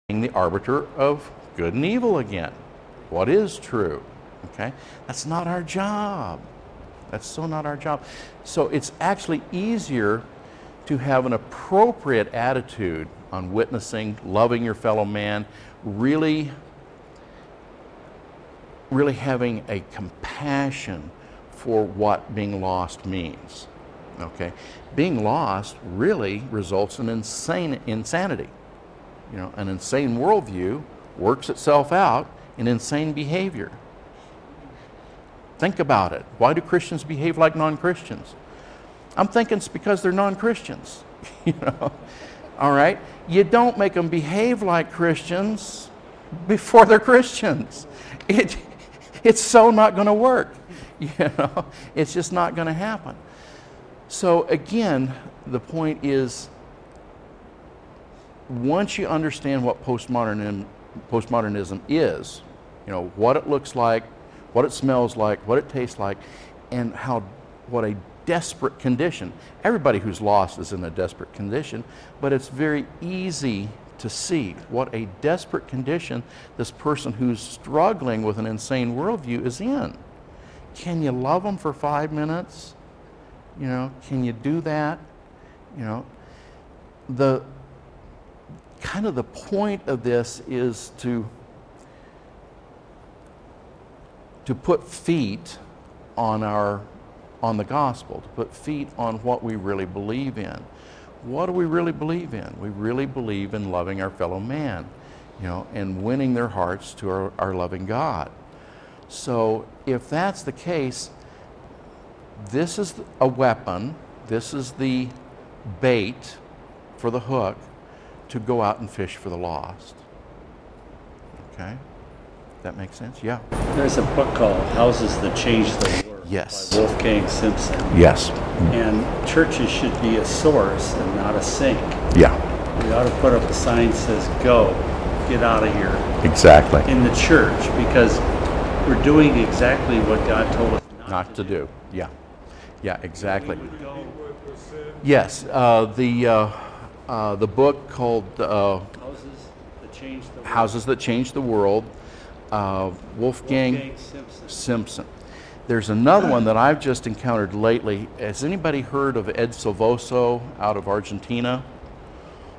being the arbiter of good and evil again. What is true? Okay? That's not our job. That's so not our job. So it's actually easier to have an appropriate attitude on witnessing, loving your fellow man, really having a compassion for what being lost means. Okay? Being lost really results in insanity. You know, an insane worldview works itself out in insane behavior. Think about it. Why do Christians behave like non-Christians? I'm thinking it's because they're non-Christians. You know? All right? You don't make them behave like Christians before they're Christians. It's so not going to work. You know? It's just not going to happen. So again, the point is, once you understand what postmodernism is, you know, what it looks like, what it smells like, what it tastes like, and what a desperate condition. Everybody who's lost is in a desperate condition, but it's very easy to see what a desperate condition this person who's struggling with an insane worldview is in. Can you love them for 5 minutes? You know, can you do that? You know, the point of this is to put feet on the gospel, to put feet on what we really believe in. What do we really believe in? We really believe in loving our fellow man, you know, and winning their hearts to our loving God. So if that's the case, this is a weapon, this is the bait for the hook to go out and fish for the lost. Okay? That makes sense? Yeah. There's a book called Houses That Change the World. Yes. By Wolfgang Simpson. Yes. And churches should be a source and not a sink. Yeah. We ought to put up a sign that says, go, get out of here. Exactly. In the church, because we're doing exactly what God told us not to do. Yeah. Yeah, exactly. Yes. The book called Houses That Change the World, Wolfgang Simpson. There's another one that I've just encountered lately. Has anybody heard of Ed Silvoso out of Argentina?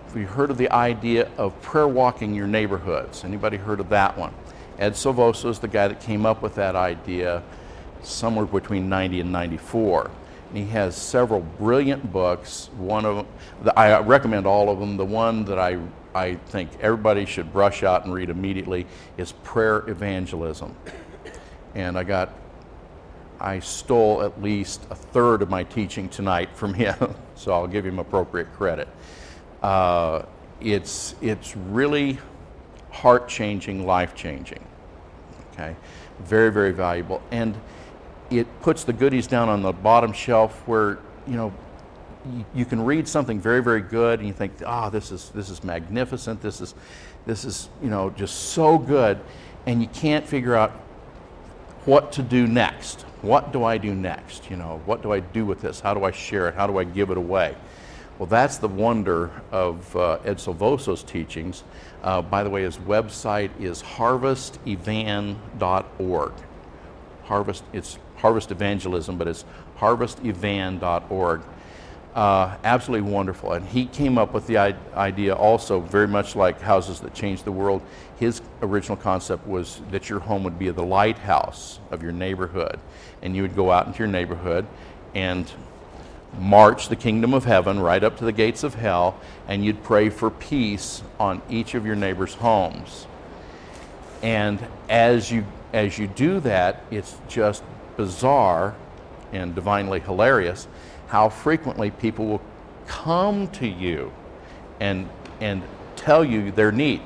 Have you heard of the idea of prayer walking your neighborhoods? Anybody heard of that one? Ed Silvoso is the guy that came up with that idea somewhere between 90 and 94. And he has several brilliant books. One of them, I recommend all of them. The one that I think everybody should brush out and read immediately is Prayer Evangelism. And I stole at least a third of my teaching tonight from him, so I'll give him appropriate credit. It's really heart-changing, life-changing. Okay, very, very valuable, and it puts the goodies down on the bottom shelf where, you know, you can read something very, very good and you think, this is magnificent, this is you know, just so good, and you can't figure out what to do next. What do I do next? You know, what do I do with this? How do I share it? How do I give it away? Well, that's the wonder of Ed Silvoso's teachings. By the way, his website is harvestevan.org. It's Harvest Evangelism, but it's harvestevan.org. Absolutely wonderful. And he came up with the idea also, very much like Houses That Change the World. His original concept was that your home would be the lighthouse of your neighborhood. And you would go out into your neighborhood and march the kingdom of heaven right up to the gates of hell, and you'd pray for peace on each of your neighbors' homes. And as you do that, it's just bizarre and divinely hilarious how frequently people will come to you and tell you their need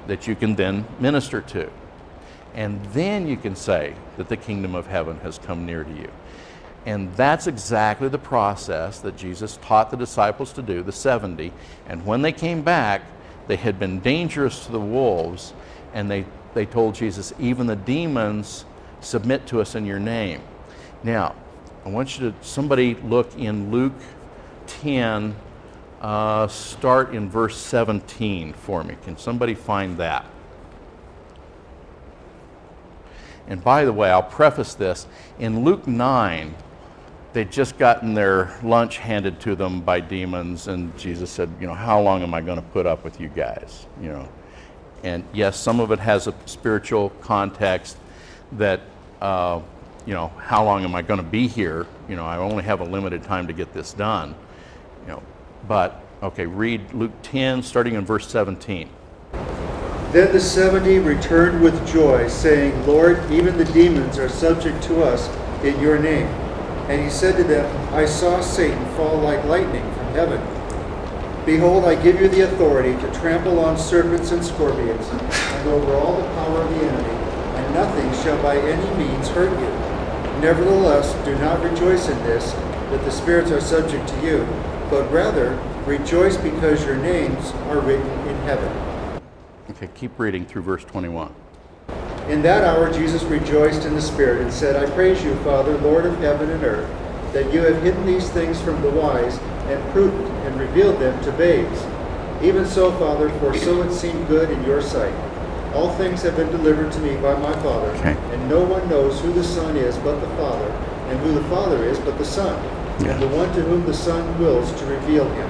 that you can then minister to. And then you can say that the kingdom of heaven has come near to you. And that's exactly the process that Jesus taught the disciples to do, the 70. And when they came back, they had been dangerous to the wolves, and they told Jesus, even the demons submit to us in your name. Now, I want you to, somebody look in Luke 10, Start in verse 17 for me. Can somebody find that? And by the way, I'll preface this. In Luke 9, they'd just gotten their lunch handed to them by demons, and Jesus said, you know, how long am I going to put up with you guys? You know, and yes, some of it has a spiritual context that, you know, how long am I going to be here? You know, I only have a limited time to get this done. You know, but okay, read Luke 10, starting in verse 17. Then the 70 returned with joy, saying, Lord, even the demons are subject to us in your name. And he said to them, I saw Satan fall like lightning from heaven. Behold, I give you the authority to trample on serpents and scorpions, and over all the power of the enemy, and nothing shall by any means hurt you. Nevertheless, do not rejoice in this, that the spirits are subject to you, but rather rejoice because your names are written in heaven. Okay, keep reading through verse 21. In that hour Jesus rejoiced in the Spirit and said, I praise you, Father, Lord of heaven and earth, that you have hidden these things from the wise and prudent and revealed them to babes. Even so, Father, for so it seemed good in your sight. All things have been delivered to me by my Father, and no one knows who the Son is but the Father, and who the Father is but the Son, and the one to whom the Son wills to reveal him.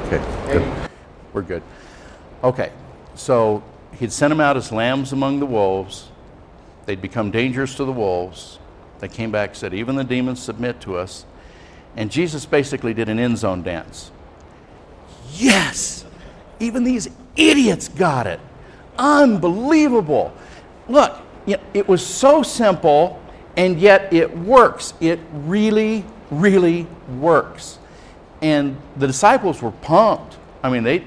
Okay, good. We're good. Okay, so he'd sent them out as lambs among the wolves. They'd become dangerous to the wolves. They came back and said, even the demons submit to us. And Jesus basically did an end zone dance. Yes! Even these idiots got it. Unbelievable. Look, you know, it was so simple, and yet it works. It really, really works. And the disciples were pumped. I mean, they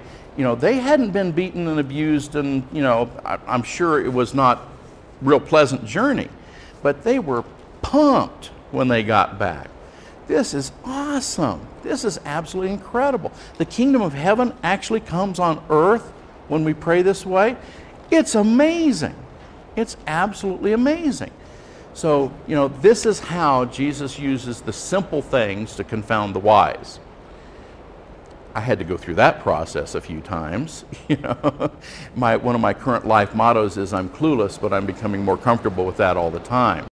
hadn't been beaten and abused, and, you know, I'm sure it was not a real pleasant journey, but they were pumped when they got back. This is awesome. This is absolutely incredible. The kingdom of heaven actually comes on earth when we pray this way. It's amazing. It's absolutely amazing. So, you know, this is how Jesus uses the simple things to confound the wise. I had to go through that process a few times. You know, one of my current life mottos is I'm clueless, but I'm becoming more comfortable with that all the time.